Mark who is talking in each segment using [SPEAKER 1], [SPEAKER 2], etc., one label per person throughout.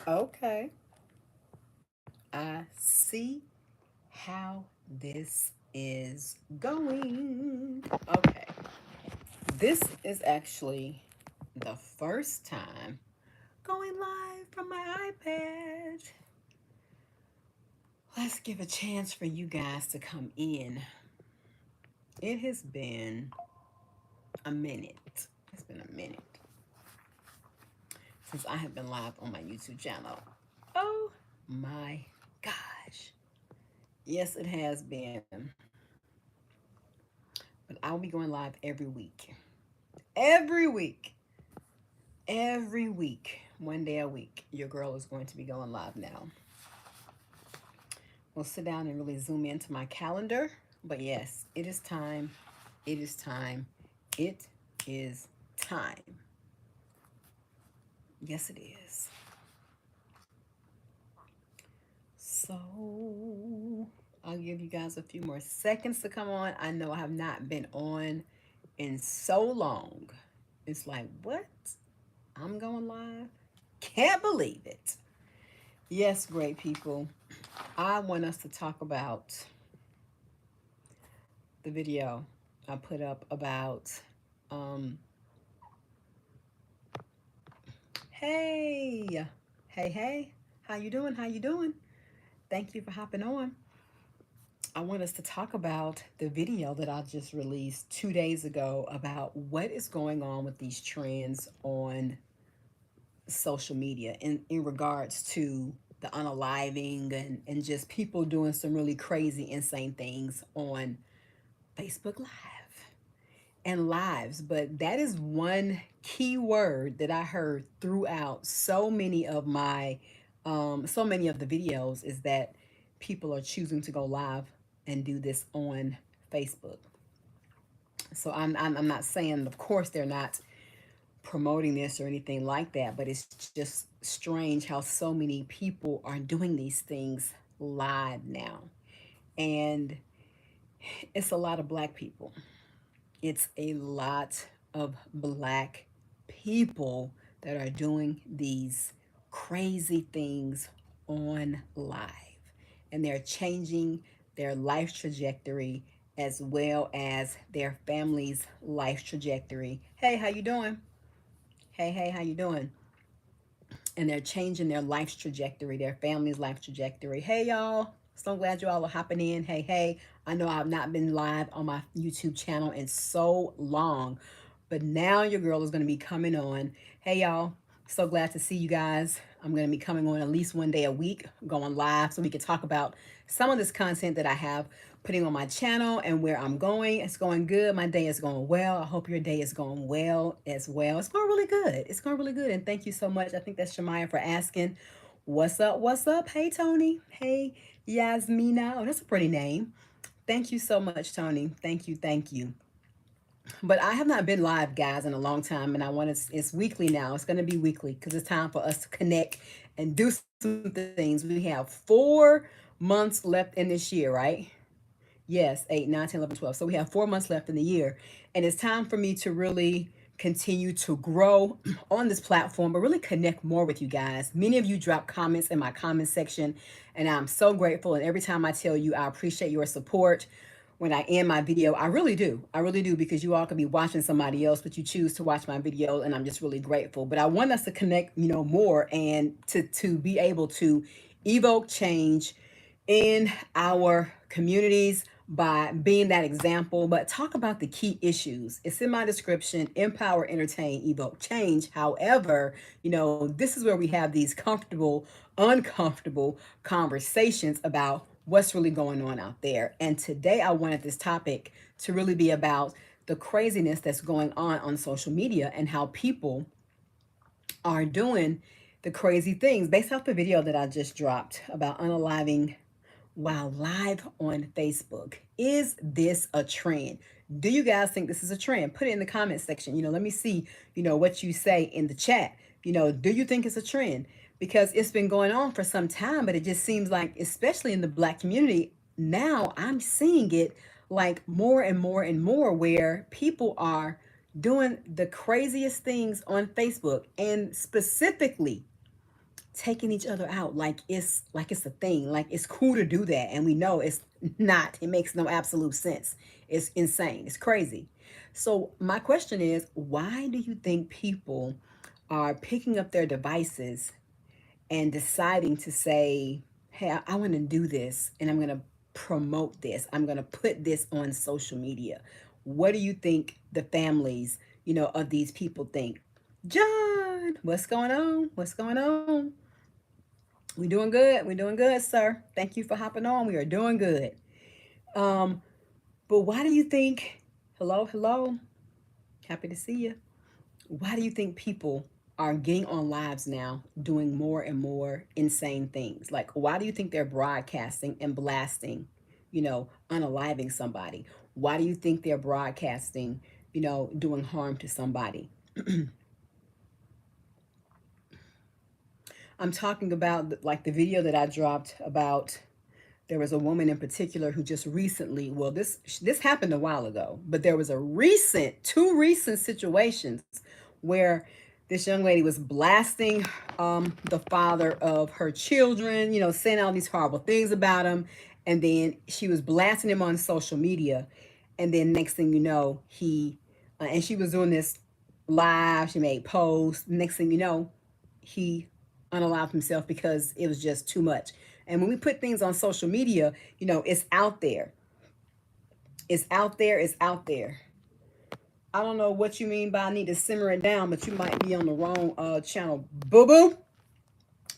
[SPEAKER 1] Okay, I see how this is going. Okay, this is actually the first time going live from my iPad. Let's give a chance for you guys to come in. It has been a minute. It's been a minute since I have been live on my YouTube channel. Oh my gosh. Yes, it has been. But I'll be going live every week. Every week. Every week. 1 day a week. Your girl is going to be going live now. We'll sit down and really zoom into my calendar. But yes, it is time. It is time. It is time. Yes, it is. So I'll give you guys a few more seconds to come on. I know I have not been on in so long. It's like, what? I'm going live? Can't believe it. Yes, great people. I want us to talk about the video I put up about um hey, hey, how you doing? How you doing? Thank you for hopping on. I want us to talk about the video that I just released 2 days ago about what is going on with these trends on social media in regards to the unaliving and just people doing some really crazy, insane things on Facebook Live and lives. But that is one key word that I heard throughout so many of the videos is that people are choosing to go live and do this on Facebook. So I'm not saying, of course, they're not promoting this or anything like that, but it's just strange how so many people are doing these things live now. And it's a lot of black people. It's a lot of black people that are doing these crazy things on live. And they're changing their life trajectory as well as their family's life trajectory. Hey, how you doing? Hey, how you doing? And they're changing their life's trajectory, their family's life trajectory. Hey, y'all. So glad you all are hopping in. Hey. I know I've not been live on my YouTube channel in so long, but now your girl is going to be coming on. Hey, y'all. So glad to see you guys. I'm going to be coming on at least 1 day a week, going live so we can talk about some of this content that I have putting on my channel and where I'm going. It's going good. My day is going well. I hope your day is going well as well. It's going really good. It's going really good. And thank you so much. I think that's Shemaya for asking. What's up? What's up? Hey, Tony. Hey, Yasmina. Oh, that's a pretty name. Thank you so much, Tony. Thank you. Thank you. But I have not been live, guys, in a long time, and I want it's weekly now. It's going to be weekly because it's time for us to connect and do some things. We have 4 months left in this year, right? Yes, 8, 9, 10, 11, 12. So we have 4 months left in the year. And it's time for me to really continue to grow on this platform, but really connect more with you guys. Many of you drop comments in my comment section, and I'm so grateful. And every time I tell you, I appreciate your support when I end my video. I really do. I really do, because you all could be watching somebody else, but you choose to watch my video, and I'm just really grateful. But I want us to connect, more and to be able to evoke change in our communities by being that example. But talk about the key issues. It's in my description: empower, entertain, evoke change. However, this is where we have these comfortable, uncomfortable conversations about what's really going on out there. And today I wanted this topic to really be about the craziness that's going on social media and how people are doing the crazy things based off the video that I just dropped about unaliving while live on Facebook. Is this a trend? Do you guys think this is a trend? Put it in the comment section. Let me see, what you say in the chat. Do you think it's a trend? Because it's been going on for some time, but it just seems like, especially in the black community, now I'm seeing it like more and more and more, where people are doing the craziest things on Facebook, and specifically taking each other out like it's a thing, like it's cool to do that, and we know it's not. It makes no absolute sense. It's insane. It's crazy. So my question is, why do you think people are picking up their devices and deciding to say, hey, I want to do this and I'm going to promote this. I'm going to put this on social media. What do you think the families, of these people think? John, what's going on? What's going on? We doing good. We're doing good, sir. Thank you for hopping on. We are doing good. Um, but why do you think, hello, hello, happy to see you. Why do you think people are getting on lives now doing more and more insane things? Like, why do you think they're broadcasting and blasting, unaliving somebody? Why do you think they're broadcasting, doing harm to somebody? I'm talking about like the video that I dropped about. There was a woman in particular who just recently, well, this happened a while ago, but there was two recent situations where this young lady was blasting the father of her children, saying all these horrible things about him, and then she was blasting him on social media, and then next thing you know, and she was doing this live. She made posts. Next thing you know, he unalived himself because it was just too much. And when we put things on social media, it's out there. It's out there. It's out there. I don't know what you mean by I need to simmer it down, but you might be on the wrong channel. Boo boo.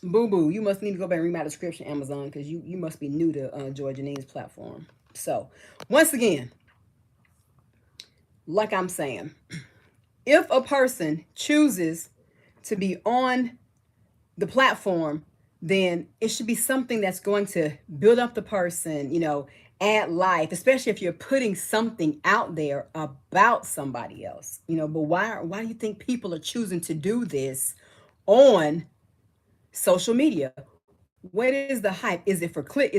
[SPEAKER 1] Boo boo. You must need to go back and read my description, Amazon, because you must be new to Joy Janine's platform. So, once again, like I'm saying, if a person chooses to be on the platform, then it should be something that's going to build up the person, add life, especially if you're putting something out there about somebody else, but why do you think people are choosing to do this on social media? What is the hype? Is it for clicks?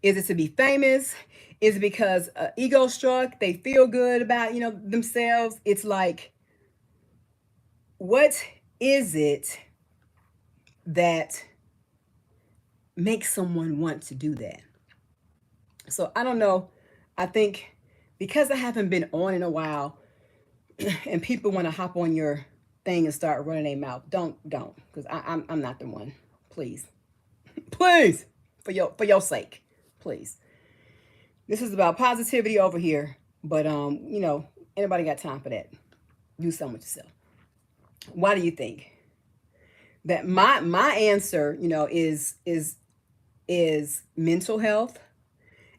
[SPEAKER 1] Is it to be famous? Is it because ego struck? They feel good about, themselves? It's like, what is it that makes someone want to do that? So I don't know. I think because I haven't been on in a while, and people want to hop on your thing and start running their mouth, don't, because I'm not the one. Please, please, for your sake, please. This is about positivity over here, but anybody got time for that? Do something with yourself. Why do you think that my answer, is mental health?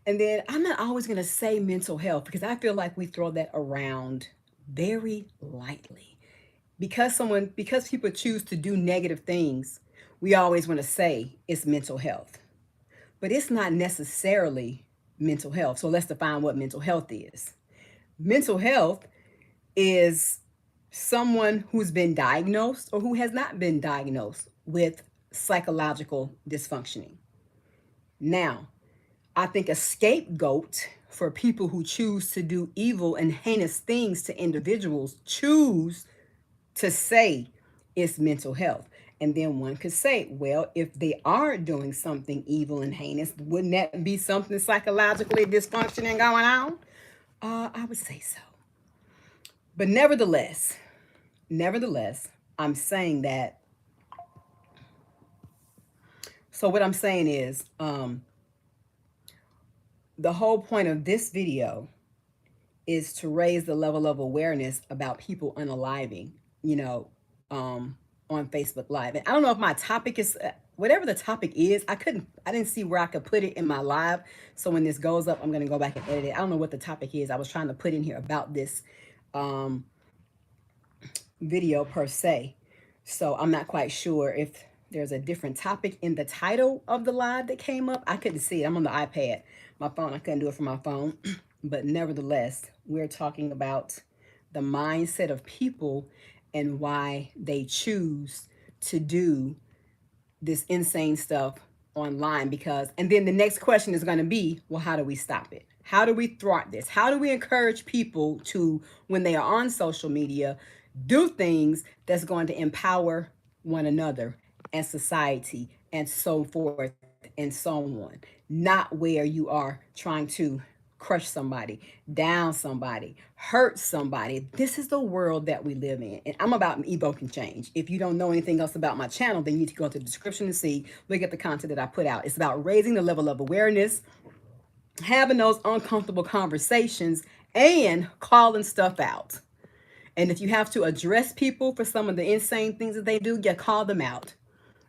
[SPEAKER 1] And then I'm not always going to say mental health because I feel like we throw that around very lightly. Because people choose to do negative things, we always want to say it's mental health. But it's not necessarily mental health. So let's define what mental health is. Mental health is someone who's been diagnosed or who has not been diagnosed with psychological dysfunctioning. Now, I think a scapegoat for people who choose to do evil and heinous things to individuals choose to say it's mental health. And then one could say, well, if they are doing something evil and heinous, wouldn't that be something psychologically dysfunctioning going on? I would say so. But nevertheless, I'm saying that. So what I'm saying is, the whole point of this video is to raise the level of awareness about people unaliving, on Facebook Live. And I don't know if my topic is whatever the topic is. I didn't see where I could put it in my live. So when this goes up, I'm gonna go back and edit it. I don't know what the topic is. I was trying to put in here about this video per se. So I'm not quite sure if there's a different topic in the title of the live that came up. I couldn't see it. I'm on the iPad. My phone, I couldn't do it from my phone. But nevertheless, we're talking about the mindset of people and why they choose to do this insane stuff online. And then the next question is going to be, well, how do we stop it? How do we thwart this? How do we encourage people to, when they are on social media, do things that's going to empower one another and society and so forth and so on, not where you are trying to crush somebody, down somebody, hurt somebody. This is the world that we live in. And I'm about evoking change. If you don't know anything else about my channel, then you need to go to the description and see, look at the content that I put out. It's about raising the level of awareness, having those uncomfortable conversations, and calling stuff out. And if you have to address people for some of the insane things that they do, you call them out.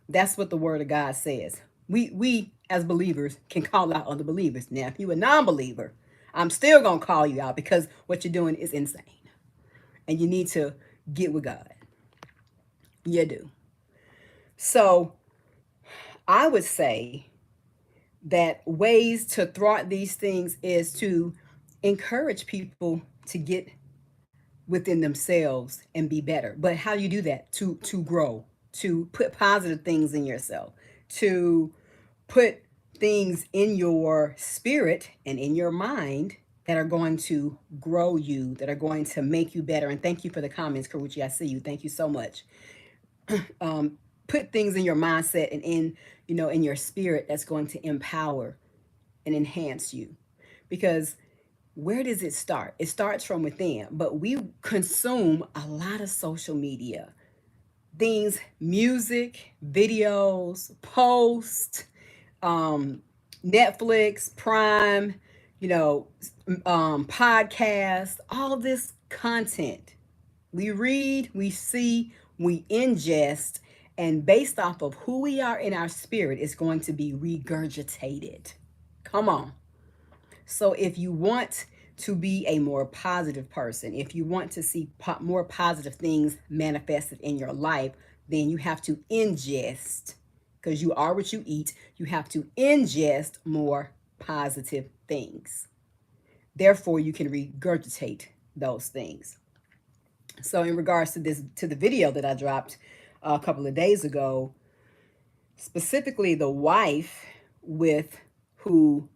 [SPEAKER 1] That's what the word of God says. We as believers can call out other believers. Now, if you're a non-believer, I'm still gonna call you out because what you're doing is insane. And you need to get with God. You do. So I would say that ways to thwart these things is to encourage people to get within themselves and be better. But how do you do that? To grow, to put positive things in yourself, to put things in your spirit and in your mind that are going to grow you, that are going to make you better. And thank you for the comments, Karuchi. I see you. Thank you so much. Put things in your mindset and in your spirit that's going to empower and enhance you. Because where does it start? It starts from within, but we consume a lot of social media things, music, videos, posts, um, Netflix, Prime, you know, podcasts, all this content. We read, we see, we ingest, and based off of who we are in our spirit, it's going to be regurgitated. Come on. So if you want to be a more positive person, if you want to see more positive things manifested in your life, then you have to ingest, because you are what you eat, you have to ingest more positive things. Therefore, you can regurgitate those things. So in regards to the video that I dropped a couple of days ago, specifically the wife with who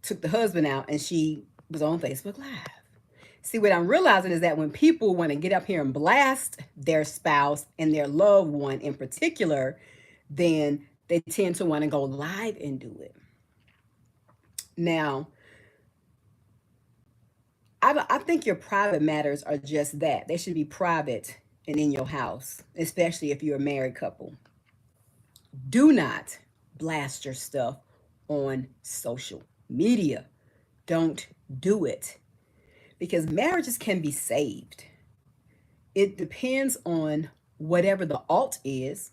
[SPEAKER 1] took the husband out, and she was on Facebook Live. See, what I'm realizing is that when people want to get up here and blast their spouse and their loved one in particular, then they tend to want to go live and do it. Now, I think your private matters are just that. They should be private and in your house, especially if you're a married couple. Do not blast your stuff on social media. Don't do it, because marriages can be saved. It depends on whatever the alt is.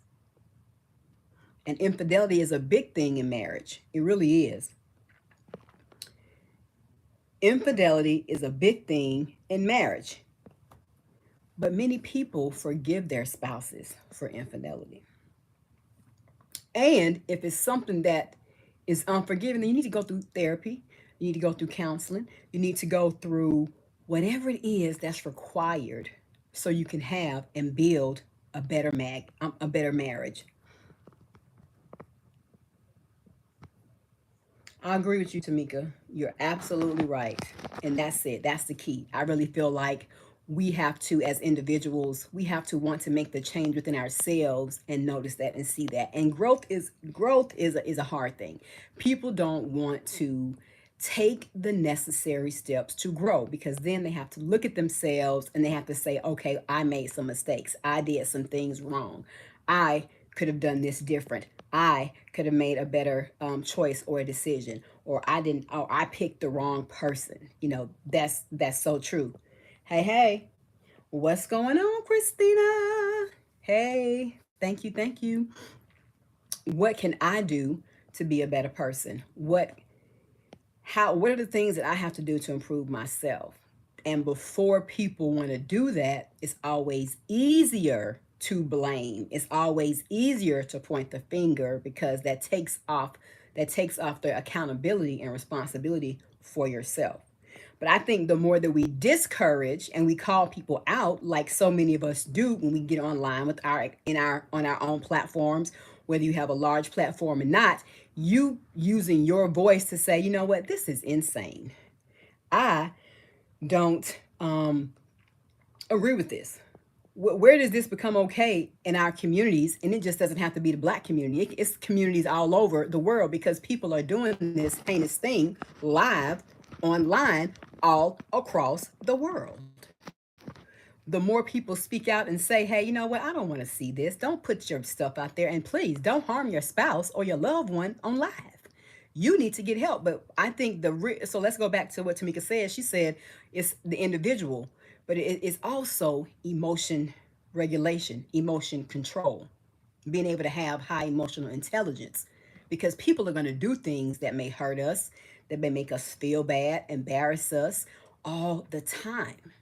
[SPEAKER 1] And infidelity is a big thing in marriage. It really is. Infidelity is a big thing in marriage. But many people forgive their spouses for infidelity. And if it's something that is unforgiving, then you need to go through therapy. You need to go through counseling. You need to go through whatever it is that's required so you can have and build a better marriage. I agree with you, Tamika. You're absolutely right. And that's it. That's the key. I really feel like we have to, as individuals, we have to want to make the change within ourselves and notice that and see that. And growth is a hard thing. People don't want to take the necessary steps to grow, because then they have to look at themselves and they have to say, okay, I made some mistakes. I did some things wrong. I could have done this different. I could have made a better choice or a decision, or I didn't, or I picked the wrong person. That's so true. Hey, hey, what's going on, Christina? Hey, thank you, thank you. What can I do to be a better person? What are the things that I have to do to improve myself? And before people want to do that, it's always easier to blame. It's always easier to point the finger, because that takes off the accountability and responsibility for yourself. But I think the more that we discourage and we call people out, like so many of us do when we get online with on our own platforms, whether you have a large platform or not, you using your voice to say, you know what, this is insane. I don't agree with this. Where does this become okay in our communities? And it just doesn't have to be the Black community. It's communities all over the world, because people are doing this heinous thing live online all across the world. The more people speak out and say, hey, you know what, I don't want to see this, don't put your stuff out there, and please don't harm your spouse or your loved one on live. You need to get help. But I think so let's go back to what Tamika said. She said it's the individual, but it's also emotion regulation, emotion control, being able to have high emotional intelligence, because people are going to do things that may hurt us, that may make us feel bad, embarrass us all the time.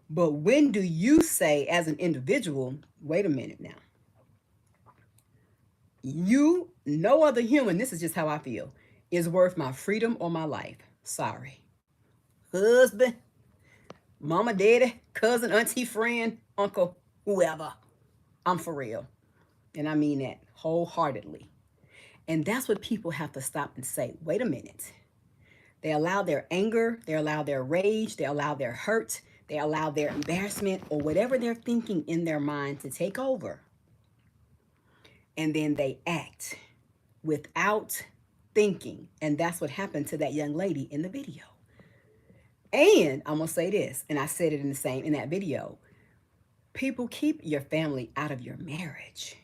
[SPEAKER 1] But when do you say, as an individual, wait a minute now, no other human, this is just how I feel, is worth my freedom or my life? Sorry. Husband, mama, daddy, cousin, auntie, friend, uncle, whoever. I'm for real. And I mean that wholeheartedly. And that's what people have to stop and say. Wait a minute. They allow their anger, they allow their rage, they allow their hurt, they allow their embarrassment or whatever they're thinking in their mind to take over. And then they act without thinking. And that's what happened to that young lady in the video. And I'm going to say this, and I said it in that video. People, keep your family out of your marriage.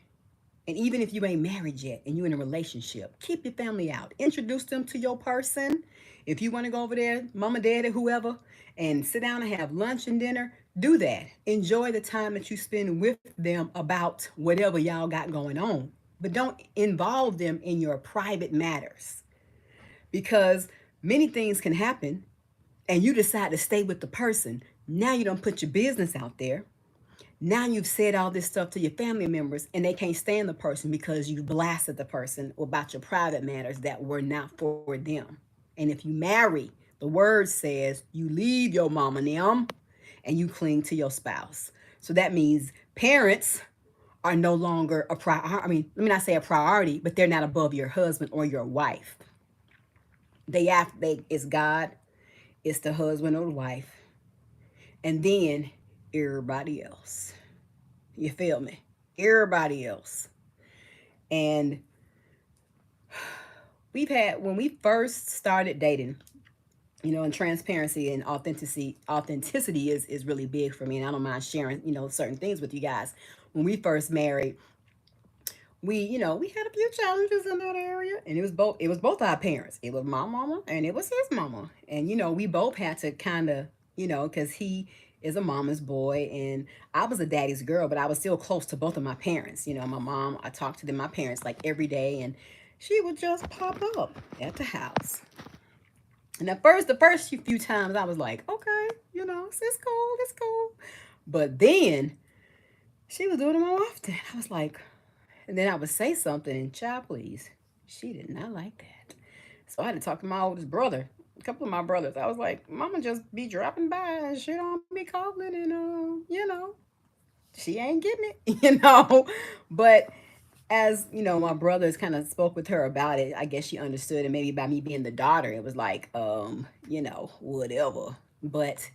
[SPEAKER 1] And even if you ain't married yet and you're in a relationship, keep your family out. Introduce them to your person. If you want to go over there, mama, daddy, whoever, and sit down and have lunch and dinner, do that. Enjoy the time that you spend with them about whatever y'all got going on. But don't involve them in your private matters, because many things can happen and you decide to stay with the person. Now you don't put your business out there. Now you've said all this stuff to your family members and they can't stand the person because you blasted the person about your private matters that were not for them. And if you marry, the word says you leave your mama and them and you cling to your spouse. So that means parents are no longer a priority. I mean, let me not say a priority, but they're not above your husband or your wife. It's God, it's the husband or the wife, and then everybody else. You feel me? Everybody else. And when we first started dating, and transparency and authenticity is really big for me, and I don't mind sharing, certain things with you guys. When we first married, we had a few challenges in that area, and it was both our parents. It was my mama and it was his mama. And we both had to kind of, because he is a mama's boy and I was a daddy's girl, but I was still close to both of my parents. My mom, I talked to my parents like every day, and she would just pop up at the house. And the first few times I was like, okay, it's cool. But then she was doing it more often. I was like, and then I would say something, and child, please, she did not like that. So I had to talk to my oldest brother, a couple of my brothers. I was like, Mama just be dropping by, and she don't be calling, and she ain't getting it, But as my brothers kind of spoke with her about it, I guess she understood, and maybe by me being the daughter, it was like, whatever. But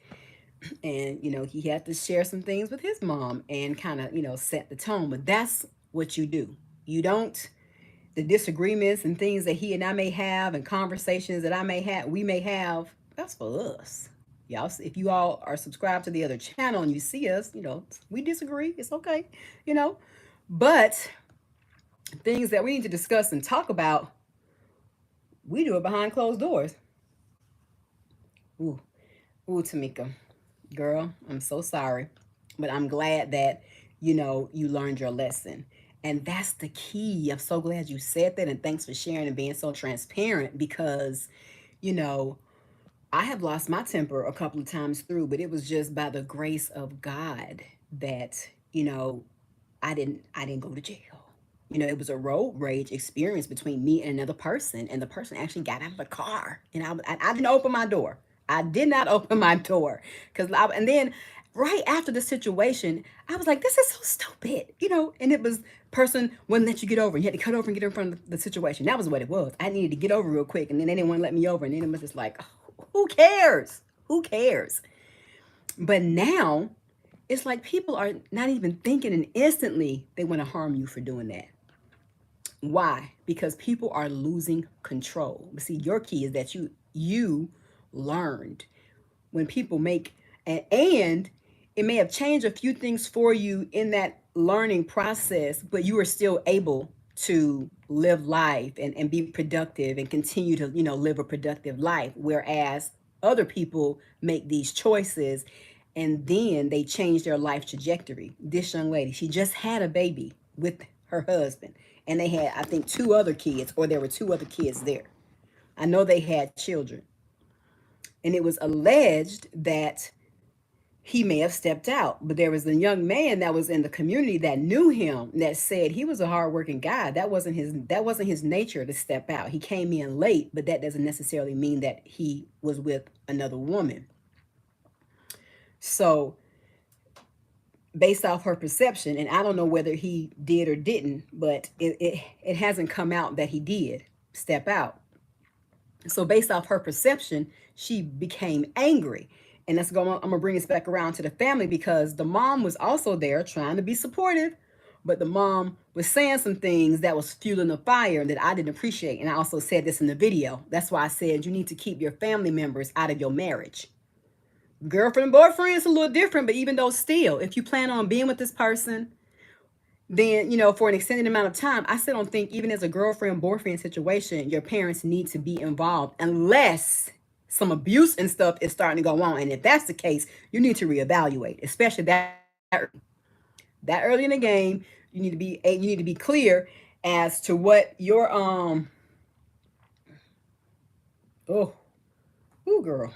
[SPEAKER 1] and he had to share some things with his mom and kind of set the tone. But that's what you do. You don't, the disagreements and things that he and I may have and conversations that we may have, that's for us. Y'all, if you all are subscribed to the other channel and you see us, we disagree, it's okay. But things that we need to discuss and talk about, we do it behind closed doors. Ooh, Tamika, girl, I'm so sorry, but I'm glad that you learned your lesson. And that's the key. I'm so glad you said that, and thanks for sharing and being so transparent, because I have lost my temper a couple of times through, but it was just by the grace of God that I didn't go to jail. It was a road rage experience between me and another person, and the person actually got out of the car, and I didn't open my door. I did not open my door, and then right after the situation, I was like, this is so stupid, and it was person wouldn't let you get over. You had to cut over and get in front of the situation. That was what it was. I needed to get over real quick, and then they didn't want to let me over, and then it was just like, oh, who cares? Who cares? But now It's like people are not even thinking, and instantly they want to harm you for doing that. Why? Because people are losing control. But see, your key is that you learned when people make, and it may have changed a few things for you in that learning process, but you are still able to live life and be productive and continue to, live a productive life. Whereas other people make these choices and then they change their life trajectory. This young lady, she just had a baby with her husband, and they had, I think, two other kids, or there were two other kids there. I know they had children. And it was alleged that he may have stepped out, but there was a young man that was in the community that knew him that said he was a hardworking guy. That wasn't his nature to step out. He came in late, but that doesn't necessarily mean that he was with another woman. So based off her perception, and I don't know whether he did or didn't, but it hasn't come out that he did step out. So based off her perception, she became angry. And I'm gonna bring this back around to the family, because the mom was also there trying to be supportive, but the mom was saying some things that was fueling the fire that I didn't appreciate. And I also said this in the video. That's why I said you need to keep your family members out of your marriage. Girlfriend and boyfriend is a little different, but even though, still, if you plan on being with this person, then, for an extended amount of time, I still don't think, even as a girlfriend boyfriend situation, your parents need to be involved unless some abuse and stuff is starting to go on. And if that's the case, you need to reevaluate, especially that early in the game. You need to be clear as to what your oh, ooh, girl,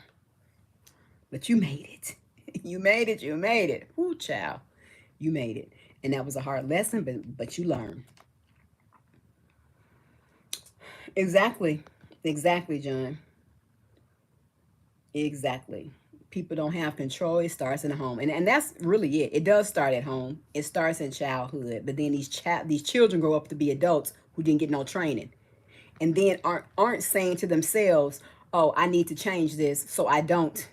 [SPEAKER 1] but you made it. You made it. Ooh, child, you made it. And that was a hard lesson, but you learned. Exactly. Exactly, John. Exactly. People don't have control. It starts in the home. And that's really it. It does start at home. It starts in childhood. But then these children grow up to be adults who didn't get no training. And then aren't saying to themselves, "Oh, I need to change this so I don't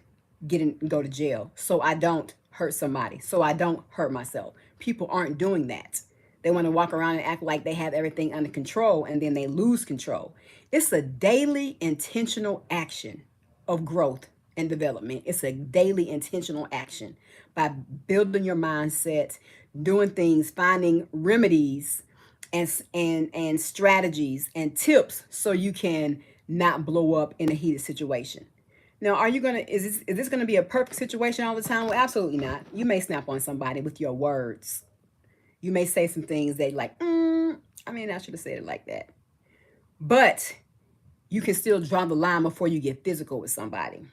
[SPEAKER 1] go to jail. So I don't hurt somebody. So I don't hurt myself." People aren't doing that. They want to walk around and act like they have everything under control, and then they lose control. It's a daily intentional action of growth and development. It's a daily intentional action by building your mindset, doing things, finding remedies and strategies and tips so you can not blow up in a heated situation. Now, are you gonna is this gonna be a perfect situation all the time? Well, absolutely not. You may snap on somebody with your words. You may say some things that, like, I mean, I should have said it like that. But you can still draw the line before you get physical with somebody.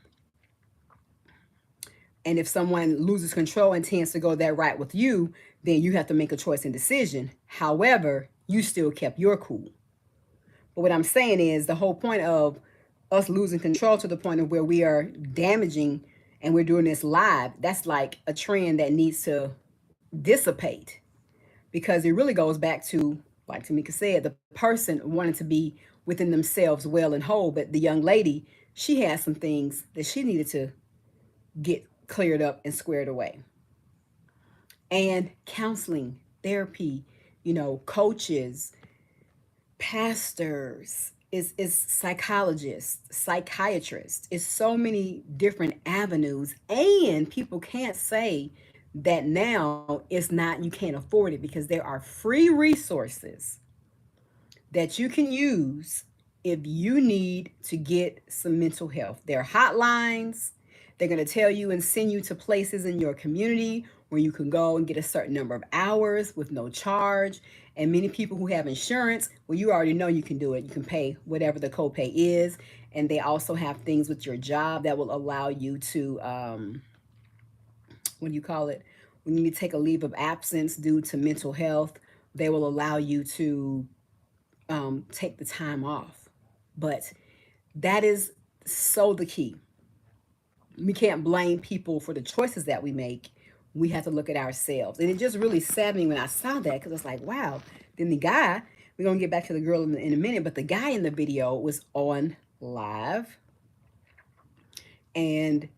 [SPEAKER 1] And if someone loses control and tends to go that right with you, then you have to make a choice and decision. However, you still kept your cool. But what I'm saying is, the whole point of us losing control to the point of where we are damaging, and we're doing this live, that's like a trend that needs to dissipate, because it really goes back to, like Tamika said, the person wanting to be within themselves well and whole. But the young lady, she had some things that she needed to get cleared up and squared away. And counseling, therapy, coaches, pastors, is psychologists, psychiatrists. It's so many different avenues, and people can't say that now it's not, you can't afford it, because there are free resources that you can use if you need to get some mental health. There are hotlines. They're going to tell you and send you to places in your community where you can go and get a certain number of hours with no charge. And many people who have insurance, well, you already know you can do it. You can pay whatever the copay is. And they also have things with your job that will allow you to, what do you call it? When you take a leave of absence due to mental health, they will allow you to take the time off. But that is so the key. We can't blame people for the choices that we make. We have to look at ourselves. And it just really saddened me when I saw that, because it's like, wow. Then the guy, we're going to get back to the girl in a minute, but the guy in the video was on live. And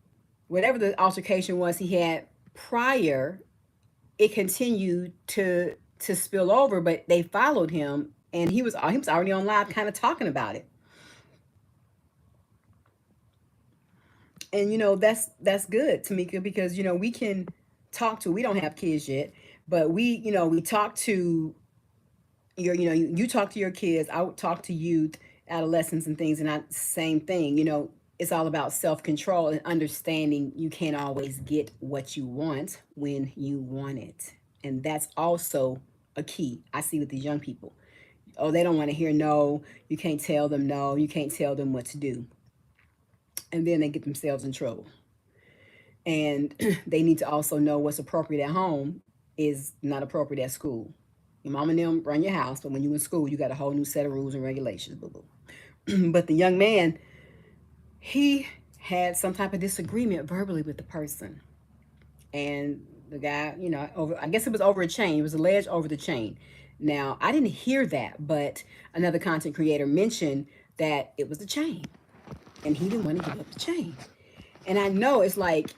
[SPEAKER 1] whatever the altercation was, he had prior, it continued to spill over, but they followed him, and he was already on live, kind of talking about it. And that's good, Tamika, because we can talk to. We don't have kids yet, but we talk to you talk to your kids. I would talk to youth, adolescents, and things, and I same thing. It's all about self control and understanding you can't always get what you want when you want it, and that's also a key I see with these young people. Oh, they don't want to hear no. You can't tell them no. You can't tell them what to do, and then they get themselves in trouble. And they need to also know what's appropriate at home is not appropriate at school. Your mom and them run your house, but when you in school, you got a whole new set of rules and regulations, boo boo. But the young man, he had some type of disagreement verbally with the person, and the guy, over, I guess it was over a chain. It was alleged over the chain. Now I didn't hear that, but another content creator mentioned that it was the chain, and he didn't want to give up the chain. And I know it's like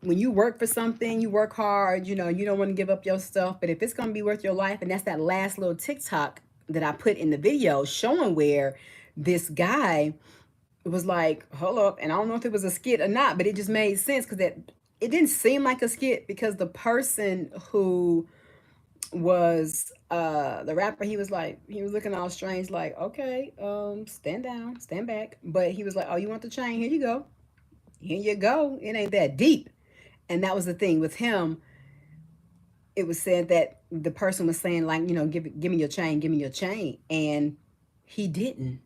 [SPEAKER 1] when you work for something, you work hard, you don't want to give up your stuff. But if it's going to be worth your life, and that's that last little TikTok that I put in the video showing where this guy was like, hold up. And I don't know if it was a skit or not, but it just made sense because it didn't seem like a skit because the person who was the rapper, he was looking all strange, like, okay, stand down, stand back. But he was like, oh, you want the chain? Here you go. Here you go. It ain't that deep. And that was the thing with him. It was said that the person was saying, like, give me your chain, give me your chain, and he didn't.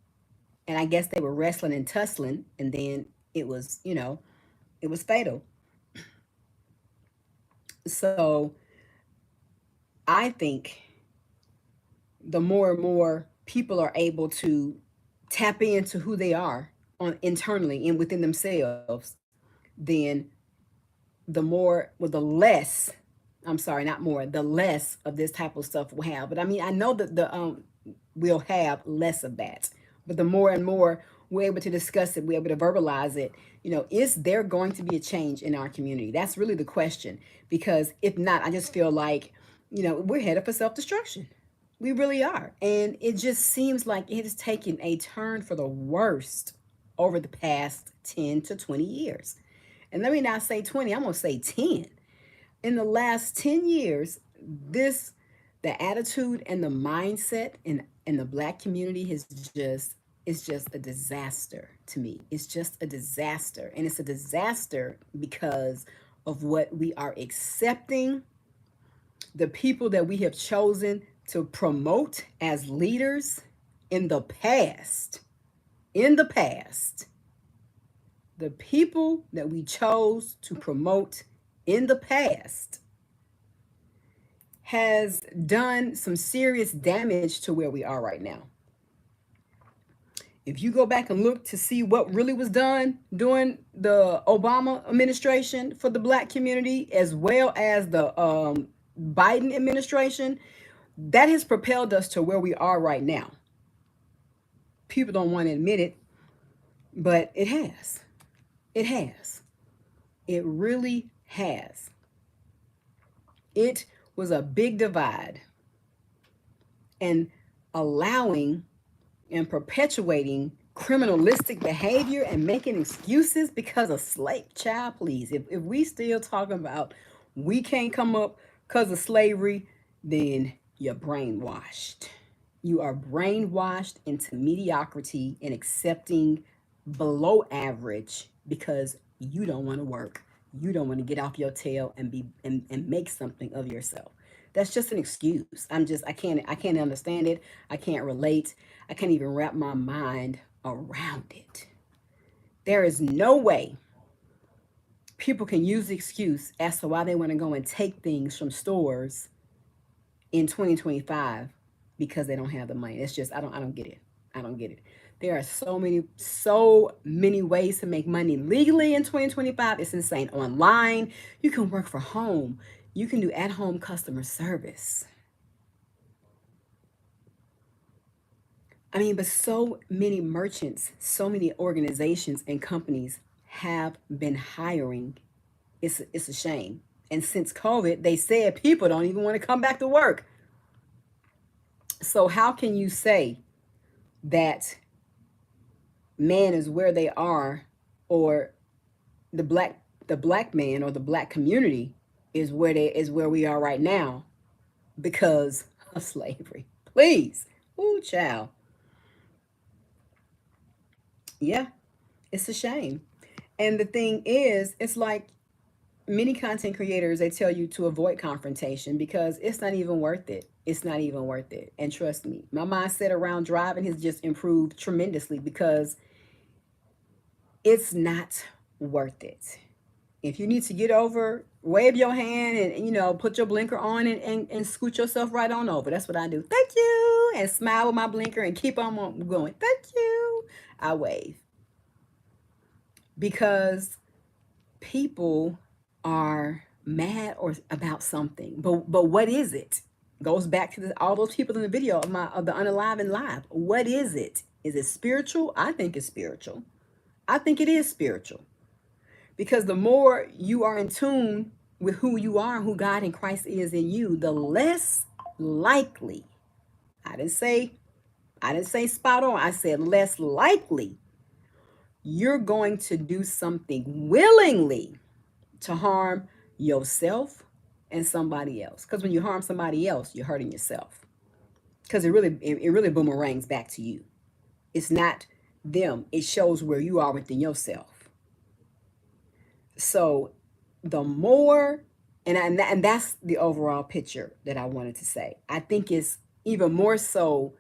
[SPEAKER 1] And I guess they were wrestling and tussling, and then it was it was fatal. So I think the more and more people are able to tap into who they are on internally and within themselves, then the more, well, the less, I'm sorry, not more, the less of this type of stuff we'll have. But I mean, I know that the we'll have less of that. But the more and more we're able to discuss it, we're able to verbalize it, is there going to be a change in our community? That's really the question. Because if not, I just feel like, we're headed for self-destruction. We really are. And it just seems like it has taken a turn for the worst over the past 10 to 20 years. And let me not say 20, I'm going to say 10. In the last 10 years, this the attitude and the mindset in the black community has just it's just a disaster to me. It's just a disaster. And it's a disaster because of what we are accepting, the people that we have chosen to promote as leaders in the past. In the past, the people that we chose to promote in the past has done some serious damage to where we are right now. If you go back and look to see what really was done during the Obama administration for the black community, as well as the Biden administration, that has propelled us to where we are right now. People don't want to admit it, but it has. It has. It really has. It was a big divide, and allowing and perpetuating criminalistic behavior and making excuses because of slave. Child, please, if we still talking about we can't come up because of slavery, then you're brainwashed. You are brainwashed into mediocrity and accepting below average because you don't want to work. You don't want to get off your tail and and make something of yourself. That's just an excuse. I can't understand it. I can't relate. I can't even wrap my mind around it. There is no way people can use the excuse as to why they want to go and take things from stores in 2025 because they don't have the money. It's just I don't get it. I don't get it. There are so many ways to make money legally in 2025. It's insane. Online, you can work from home. You can do at-home customer service. I mean, but so many merchants, so many organizations and companies have been hiring. It's a shame. And since COVID, they said people don't even want to come back to work. So how can you say that man is where they are, or the black the black man or the black community is where we are right now because of slavery? Please. Ooh, child. Yeah, it's a shame. And the thing is, it's like many content creators, they tell you to avoid confrontation because it's not even worth it. It's not even worth it. And trust me, my mindset around driving has just improved tremendously because it's not worth it. If you need to get over, wave your hand and put your blinker on and scoot yourself right on over. That's what I do. Thank you. And smile with my blinker and keep on going. Thank you. I wave because people are mad or about something. But what is it? Goes back to all those people in the video of the unalive and live. What is it? Is it spiritual? I think it's spiritual. I think it is spiritual. Because the more you are in tune with who you are and who God and Christ is in you, the less likely, I didn't say I didn't say spot on. I said less likely you're going to do something willingly to harm yourself and somebody else. Because when you harm somebody else, you're hurting yourself. Because it really boomerangs back to you. It's not them. It shows where you are within yourself. So the more, and that's the overall picture that I wanted to say. I think it's even more so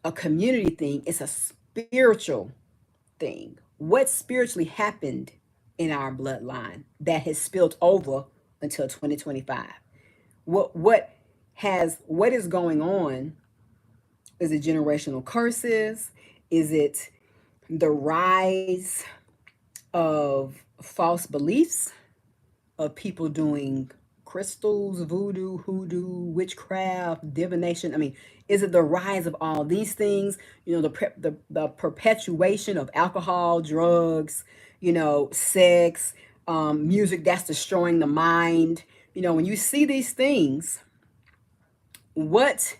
[SPEAKER 1] a community thing. It's a spiritual thing. What spiritually happened in our bloodline that has spilled over until 2025? What is going on? Is it generational curses? Is it the rise of false beliefs, of people doing crystals, voodoo, hoodoo, witchcraft, divination? I mean, is it the rise of all these things? The perpetuation of alcohol, drugs, sex, music that's destroying the mind. When you see these things, what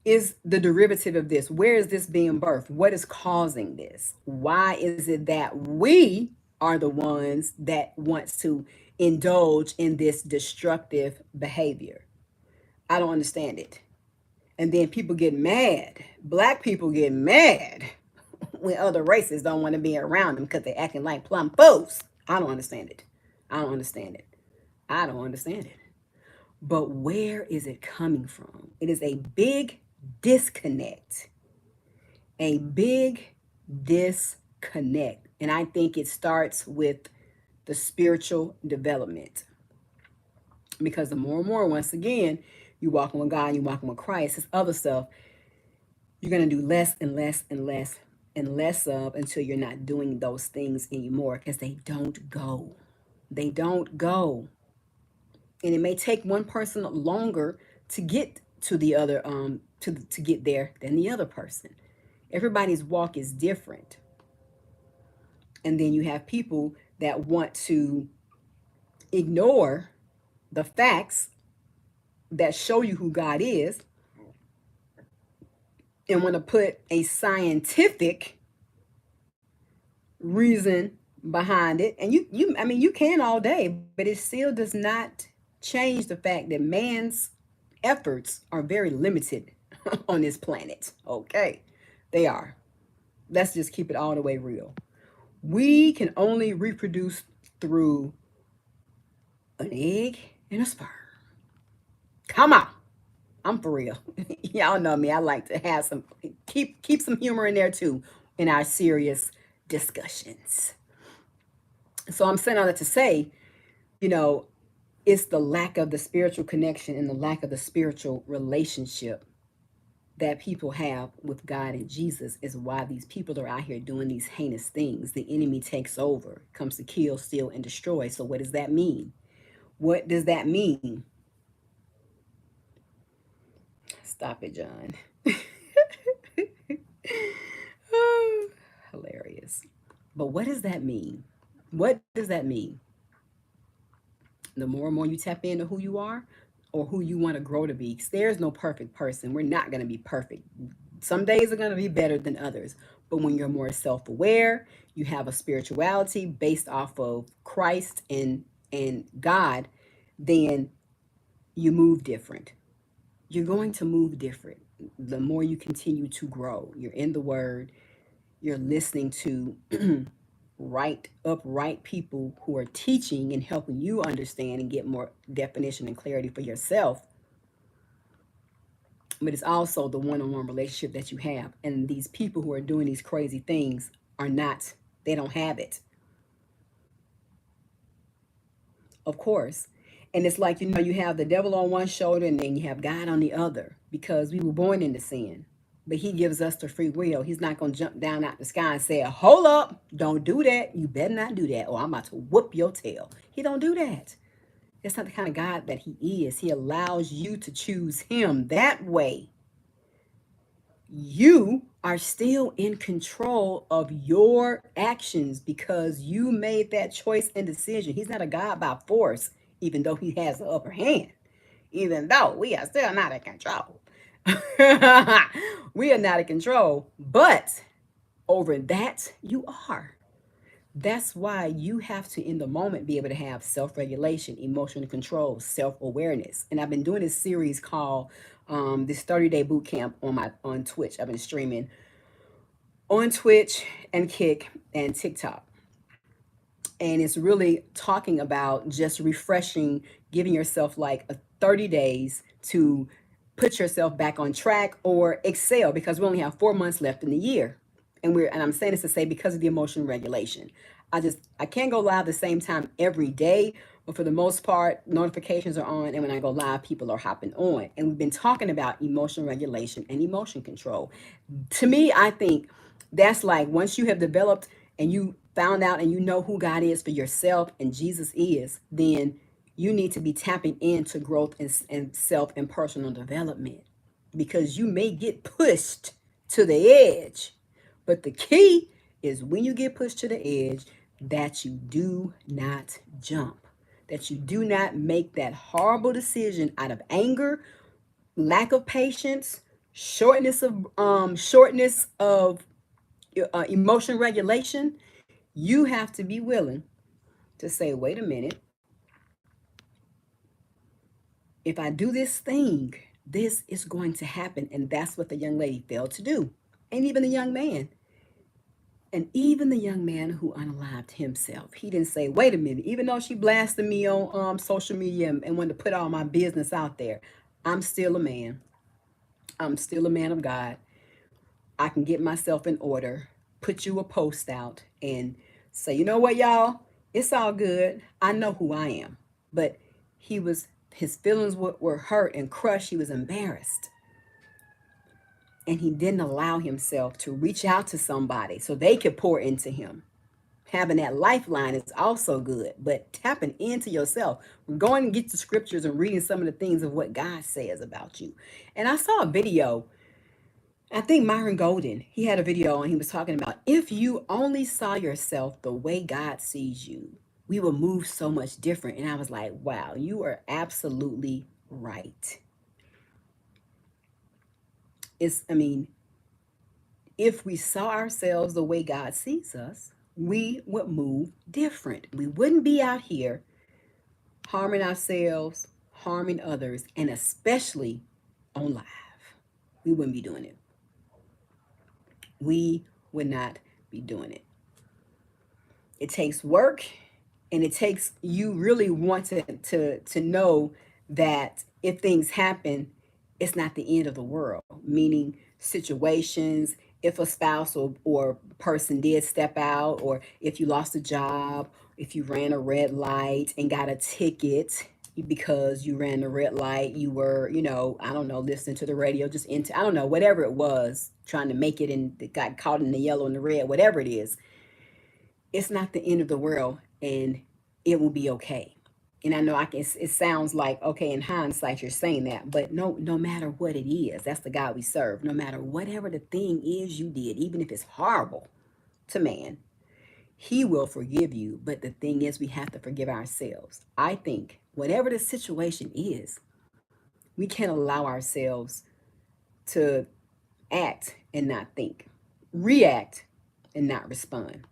[SPEAKER 1] is the derivative of this? Where is this being birthed? What is causing this? Why is it that we are the ones that wants to indulge in this destructive behavior? I don't understand it. And then people get mad. Black people get mad when other races don't want to be around them because they're acting like plum fools. I don't understand it. I don't understand it. I don't understand it. But where is it coming from? It is a big disconnect. A big disconnect. And I think it starts with the spiritual development. Because the more and more, once again, you walking with God, you walking with Christ, this other stuff, you're going to do less and less and less and less of until you're not doing those things anymore because they don't go. They don't go. And it may take one person longer to get to the other to get there than the other person. Everybody's walk is different. And then you have people that want to ignore the facts that show you who God is and want to put a scientific reason behind it. And you can all day, but it still does not change the fact that man's efforts are very limited on this planet. Okay, they are. Let's just keep it all the way real. We can only reproduce through an egg and a sperm. Come on. I'm for real. Y'all know me. I like to have some keep some humor in there too in our serious discussions. So I'm saying all that to say, you know, it's the lack of the spiritual connection and the lack of the spiritual relationship that people have with God and Jesus is why these people are out here doing these heinous things. The enemy takes over, comes to kill, steal, and destroy. So what does that mean? What does that mean? Stop it, John. Hilarious. But what does that mean? What does that mean? The more and more you tap into who you are or who you want to grow to be. 'Cause there's no perfect person. We're not going to be perfect. Some days are going to be better than others. But when you're more self-aware, you have a spirituality based off of Christ and God, then you move different. You're going to move different. The more you continue to grow, you're in the word, you're listening to upright people who are teaching and helping you understand and get more definition and clarity for yourself. But it's also the one-on-one relationship that you have. And these people who are doing these crazy things are not, they don't have it, of course. And it's like, you have the devil on one shoulder and then you have God on the other, because we were born into sin. But he gives us the free will. He's not going to jump down out the sky and say, hold up, don't do that. You better not do that, or I'm about to whoop your tail. He don't do that. That's not the kind of God that he is. He allows you to choose him. That way, you are still in control of your actions because you made that choice and decision. He's not a God by force, even though he has the upper hand, even though we are still not in control. We are not in control, but over that, you are. That's why you have to, in the moment, be able to have self regulation, emotional control, self awareness. And I've been doing this series called this 30-day boot camp on Twitch. I've been streaming on Twitch and Kick and TikTok. And it's really talking about just refreshing, giving yourself like a 30 days to put yourself back on track or excel, because we only have 4 months left in the year. And I'm saying this to say, because of the emotional regulation. I can't go live the same time every day, but for the most part, notifications are on, and when I go live, people are hopping on. And we've been talking about emotional regulation and emotion control. To me, I think that's like, once you have developed and you found out and you know who God is for yourself and Jesus is, then you need to be tapping into growth and self and personal development, because you may get pushed to the edge. But the key is, when you get pushed to the edge, that you do not jump, that you do not make that horrible decision out of anger, lack of patience, shortness of emotion regulation. You have to be willing to say, wait a minute, if I do this thing, this is going to happen. And that's what the young lady failed to do. And even the young man. And even the young man who unalived himself, he didn't say, wait a minute, even though she blasted me on social media and wanted to put all my business out there, I'm still a man. I'm still a man of God. I can get myself in order, put you a post out, and say, you know what, y'all, it's all good. I know who I am. But his feelings were hurt and crushed. He was embarrassed. And he didn't allow himself to reach out to somebody so they could pour into him. Having that lifeline is also good, but tapping into yourself, going and get the scriptures and reading some of the things of what God says about you. And I saw a video, I think Myron Golden, he had a video and he was talking about, if you only saw yourself the way God sees you, we will move so much different. And I was like, wow, you are absolutely right. I mean, if we saw ourselves the way God sees us, we would move different. We wouldn't be out here harming ourselves, harming others, and especially on live. We wouldn't be doing it. We would not be doing it. It takes work, and it takes you really wanting to know that if things happen, it's not the end of the world. Meaning situations, if a spouse or person did step out, or if you lost a job, if you ran a red light and got a ticket because you ran the red light, you were, I don't know, listening to the radio, just into, I don't know, whatever it was, trying to make it, and it got caught in the yellow and the red, whatever it is, it's not the end of the world, and it will be okay. And I know it sounds like, okay, in hindsight you're saying that, but no matter what it is, that's the God we serve. No matter whatever the thing is you did, even if it's horrible to man, He will forgive you. But the thing is, we have to forgive ourselves. I think whatever the situation is, we can't allow ourselves to act and not think, react and not respond.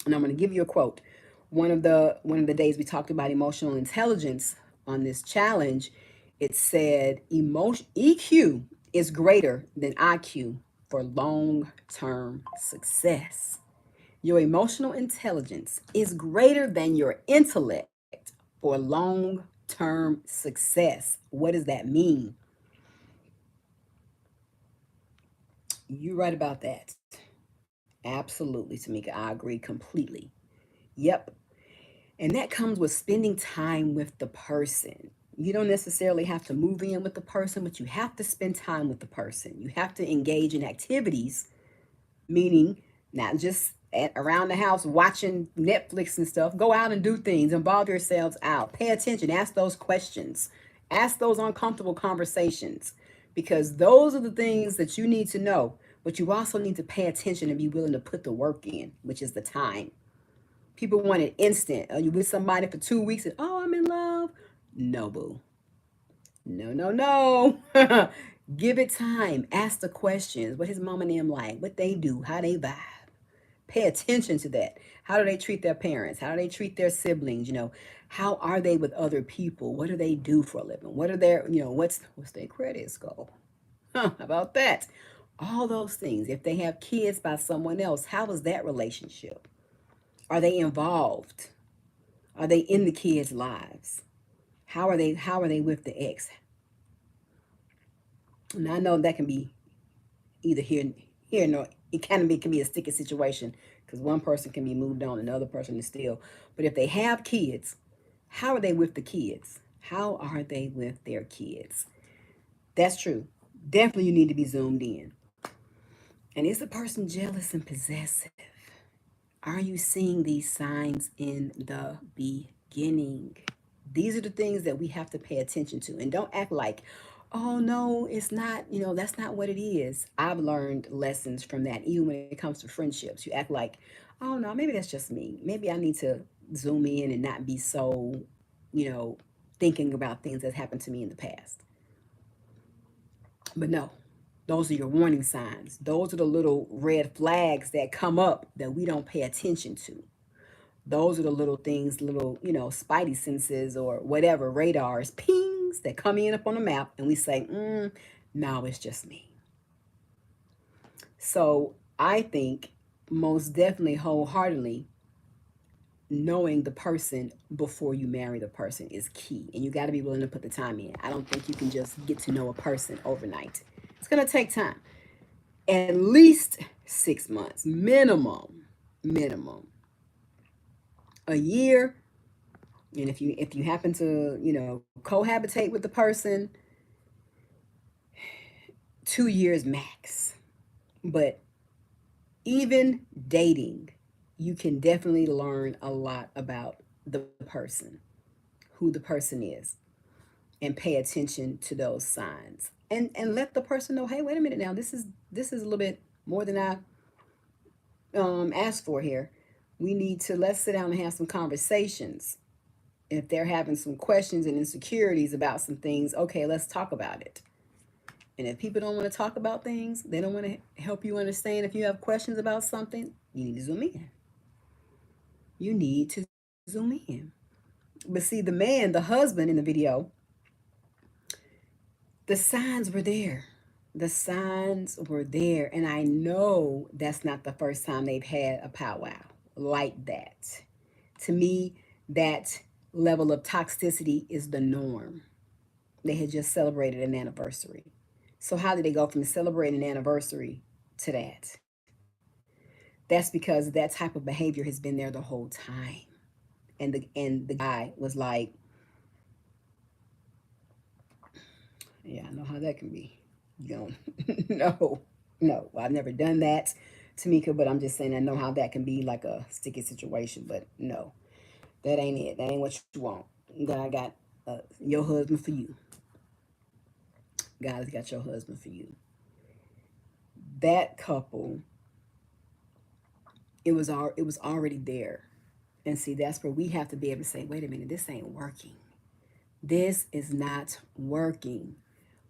[SPEAKER 1] And I'm going to give you a quote. One of the days we talked about emotional intelligence on this challenge, it said emotion EQ is greater than IQ for long-term success. Your emotional intelligence is greater than your intellect for long-term success. What does that mean? You're right about that. Absolutely, Tamika. I agree completely. Yep. And that comes with spending time with the person. You don't necessarily have to move in with the person, but you have to spend time with the person. You have to engage in activities, meaning not just around the house watching Netflix and stuff. Go out and do things, involve yourselves out, pay attention, ask those questions, ask those uncomfortable conversations, because those are the things that you need to know. But you also need to pay attention and be willing to put the work in, which is the time. People want it instant. Are you with somebody for 2 weeks and, oh, I'm in love? No, boo. No, no, no. Give it time. Ask the questions. What his mom and them like? What they do? How they vibe? Pay attention to that. How do they treat their parents? How do they treat their siblings? How are they with other people? What do they do for a living? What are their, what's their credit score? Huh, how about that? All those things. If they have kids by someone else, how is that relationship? Are they involved? Are they in the kids' lives? How are they with the ex? And I know that can be either here nor it can be a sticky situation because one person can be moved on and the other person is still. But if they have kids, how are they with the kids? How are they with their kids? That's true. Definitely you need to be zoomed in. And is the person jealous and possessive? Are you seeing these signs in the beginning? These are the things that we have to pay attention to. And don't act like, oh, no, it's not, that's not what it is. I've learned lessons from that, even when it comes to friendships. You act like, oh, no, maybe that's just me. Maybe I need to zoom in and not be so, you know, thinking about things that happened to me in the past. But no, those are your warning signs. Those are the little red flags that come up that we don't pay attention to. Those are the little things, little, spidey senses or whatever, radars, pings that come in up on the map, and we say, no, it's just me. So I think most definitely, wholeheartedly, knowing the person before you marry the person is key. And you got to be willing to put the time in. I don't think you can just get to know a person overnight. It's going to take time. At least 6 months, minimum, a year. And if you happen to cohabitate with the person, 2 years max. But even dating, you can definitely learn a lot about the person, who the person is, and pay attention to those signs. And let the person know, hey, wait a minute now, this is a little bit more than I asked for here. We need to let's sit down and have some conversations. If they're having some questions and insecurities about some things, okay, let's talk about it. And if people don't want to talk about things, they don't want to help you understand. If you have questions about something, you need to zoom in. You need to zoom in. But see, the man, the husband in the video, the signs were there. The signs were there. And I know that's not the first time they've had a powwow like that. To me, that level of toxicity is the norm. They had just celebrated an anniversary. So how did they go from celebrating an anniversary to that? That's because that type of behavior has been there the whole time. And the guy was like, yeah, I know how that can be. You don't no, no. I've never done that, Tamika, but I'm just saying I know how that can be like a sticky situation. But no, that ain't it. That ain't what you want. God got your husband for you. God has got your husband for you. That couple it was already there. And see, that's where we have to be able to say, wait a minute, this ain't working. This is not working.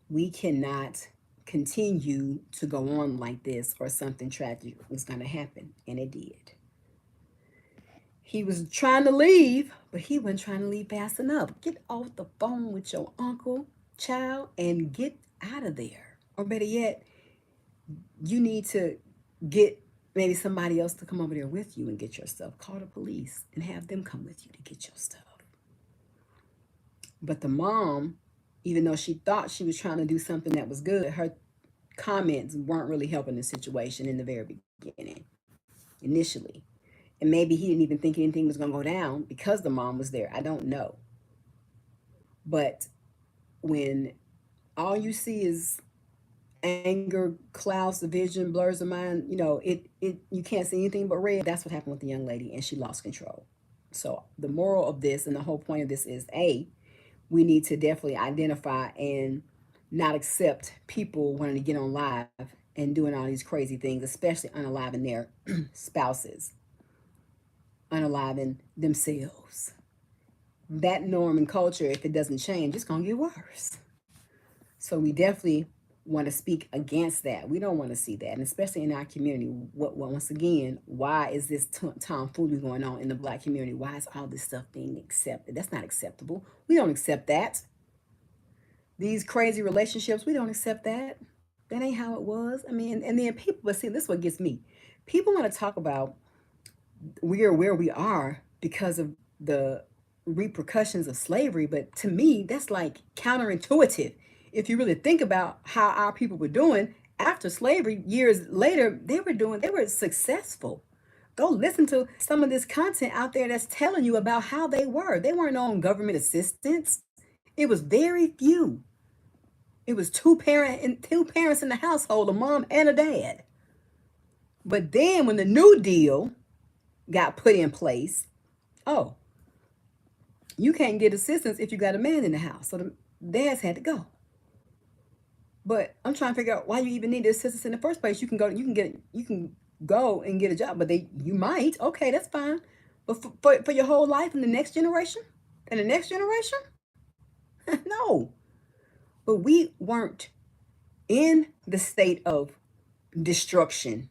[SPEAKER 1] We cannot continue to go on like this, or something tragic was going to happen. And it did. He was trying to leave, but he wasn't trying to leave fast enough. Get off the phone with your uncle, child, and get out of there. Or better yet, you need to get maybe somebody else to come over there with you and get your stuff. Call the police and have them come with you to get your stuff. But the mom, even though she thought she was trying to do something that was good, her comments weren't really helping the situation in the very beginning, initially. And maybe he didn't even think anything was going to go down because the mom was there. I don't know. But when all you see is anger clouds the vision, blurs the mind, you can't see anything but red. That's what happened with the young lady, and she lost control. So the moral of this, and the whole point of this, is we need to definitely identify and not accept people wanting to get on live and doing all these crazy things, especially unaliving their spouses, unaliving themselves. That norm and culture, if it doesn't change, it's going to get worse. So we definitely want to speak against that. We don't want to see that, and especially in our community. Once again, why is this tomfoolery going on in the Black community? Why is all this stuff being accepted? That's not acceptable. We don't accept that. These crazy relationships, we don't accept that. That ain't how it was. I mean, and then people, but see, this is what gets me. People want to talk about we are where we are because of the repercussions of slavery, but to me, that's like counterintuitive. If you really think about how our people were doing after slavery, years later, they were successful. Go listen to some of this content out there that's telling you about how they were. They weren't on government assistance. It was very few. It was two parents in the household, a mom and a dad. But then when the New Deal got put in place, oh, you can't get assistance if you got a man in the house. So the dads had to go. But I'm trying to figure out why you even need the assistance in the first place. You can go and get a job, but you might. Okay, that's fine. But for your whole life and the next generation, and the next generation, no. But we weren't in the state of destruction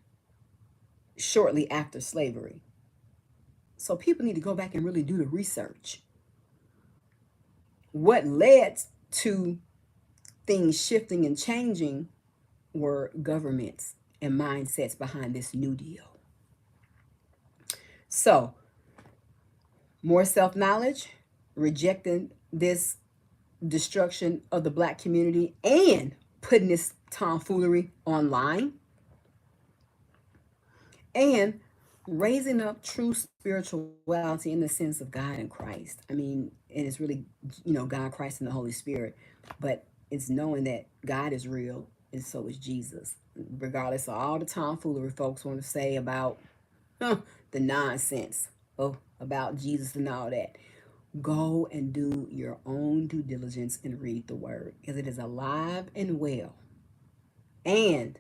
[SPEAKER 1] shortly after slavery. So people need to go back and really do the research. What led to things shifting and changing were governments and mindsets behind this New Deal. So, more self knowledge, rejecting this destruction of the Black community, and putting this tomfoolery online, and raising up true spirituality in the sense of God and Christ. I mean, and it's really, God, Christ, and the Holy Spirit, but it's knowing that God is real and so is Jesus. Regardless of all the tomfoolery folks want to say about the nonsense about Jesus and all that, go and do your own due diligence and read the word, because it is alive and well. And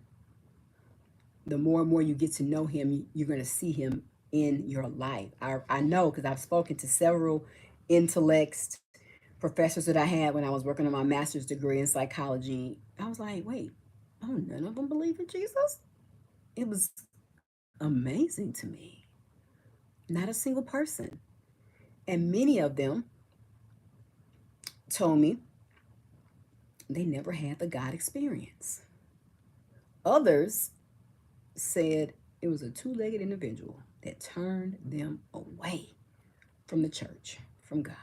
[SPEAKER 1] the more and more you get to know him, you're going to see him in your life. I know, because I've spoken to several intellects, professors that I had when I was working on my master's degree in psychology. I was like, wait, oh, none of them believe in Jesus? It was amazing to me. Not a single person. And many of them told me they never had the God experience. Others said it was a two-legged individual that turned them away from the church, from God.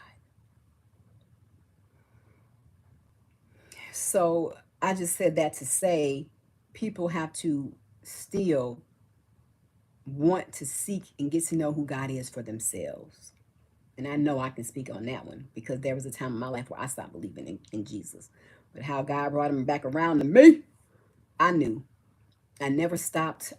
[SPEAKER 1] So I just said that to say people have to still want to seek and get to know who God is for themselves. And I know I can speak on that one, because there was a time in my life where I stopped believing in Jesus. But how God brought him back around to me, I knew. I never stopped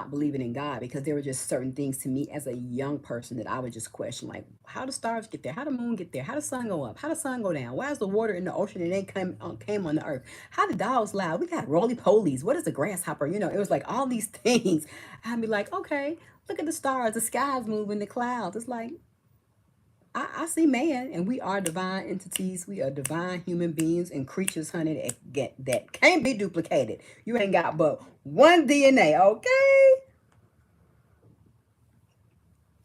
[SPEAKER 1] believing in God, because there were just certain things to me as a young person that I would just question, like, how do stars get there? How the moon get there? How the sun go up? How the sun go down? Why is the water in the ocean and they came on the earth? How the dogs lie? We got roly polies. What is a grasshopper? You know, it was like all these things. I'd be like, okay, look at the stars, the sky's moving, the clouds. It's like, I see man, and we are divine entities. We are divine human beings and creatures, honey, that can't be duplicated. You ain't got but one DNA, okay?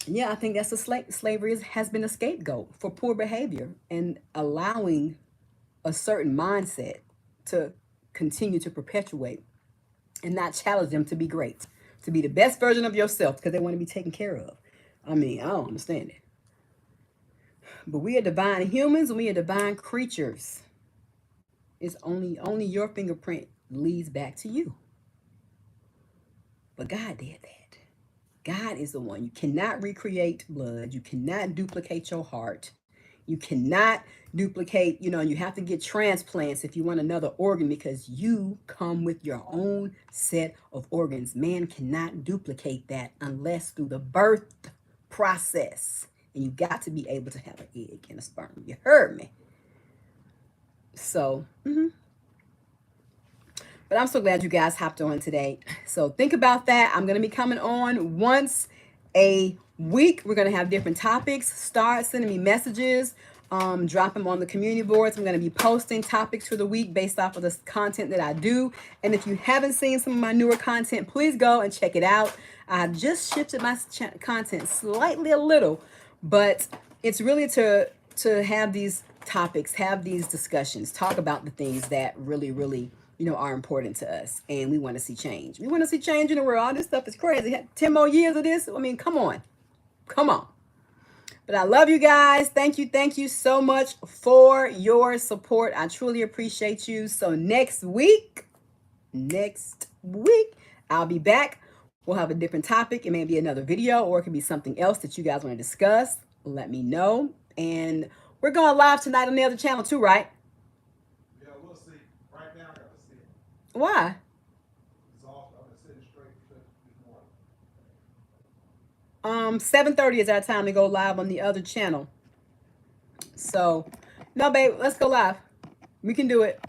[SPEAKER 1] Yeah, I think that's a slavery has been a scapegoat for poor behavior and allowing a certain mindset to continue to perpetuate and not challenge them to be great, to be the best version of yourself because they want to be taken care of. I mean, I don't understand it. But we are divine humans and we are divine creatures. It's only your fingerprint leads back to you. But God did that. God is the one. You cannot recreate blood. You cannot duplicate your heart. You cannot duplicate, you have to get transplants if you want another organ because you come with your own set of organs. Man cannot duplicate that unless through the birth process. And you got to be able to have an egg and a sperm. You heard me. So, but I'm so glad you guys hopped on today. So think about that. I'm going to be coming on once a week. We're going to have different topics. Start sending me messages. Drop them on the community boards. I'm going to be posting topics for the week based off of the content that I do. And if you haven't seen some of my newer content, please go and check it out. I just shifted my content slightly a little, but it's really to have these topics, have these discussions, talk about the things that really, really, are important to us. And we want to see change. We want to see change in the world. All this stuff is crazy. 10 more years of this. I mean, come on. Come on. But I love you guys. Thank you. Thank you so much for your support. I truly appreciate you. So next week, I'll be back. We'll have a different topic. It may be another video or it could be something else that you guys want to discuss. Let me know. And we're going live tonight on the other channel too, right?
[SPEAKER 2] Yeah, we'll see. Right now, I got to see it.
[SPEAKER 1] Why?
[SPEAKER 2] It's off. I've been sitting straight this morning.
[SPEAKER 1] 7:30 is our time to go live on the other channel. So, no, babe, let's go live. We can do it.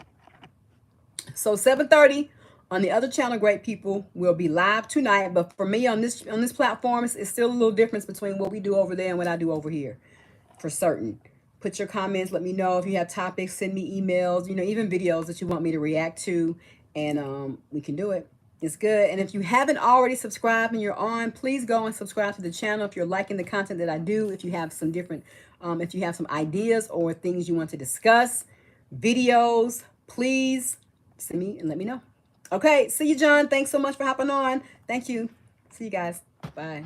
[SPEAKER 1] So 7:30 on the other channel, great people, will be live tonight. But for me on this platform, it's still a little difference between what we do over there and what I do over here, for certain. Put your comments. Let me know if you have topics. Send me emails. Even videos that you want me to react to, and we can do it. It's good. And if you haven't already subscribed and you're on, please go and subscribe to the channel if you're liking the content that I do. If you have some different, if you have some ideas or things you want to discuss, videos, please send me and let me know. Okay, see you, John. Thanks so much for hopping on. Thank you. See you guys. Bye.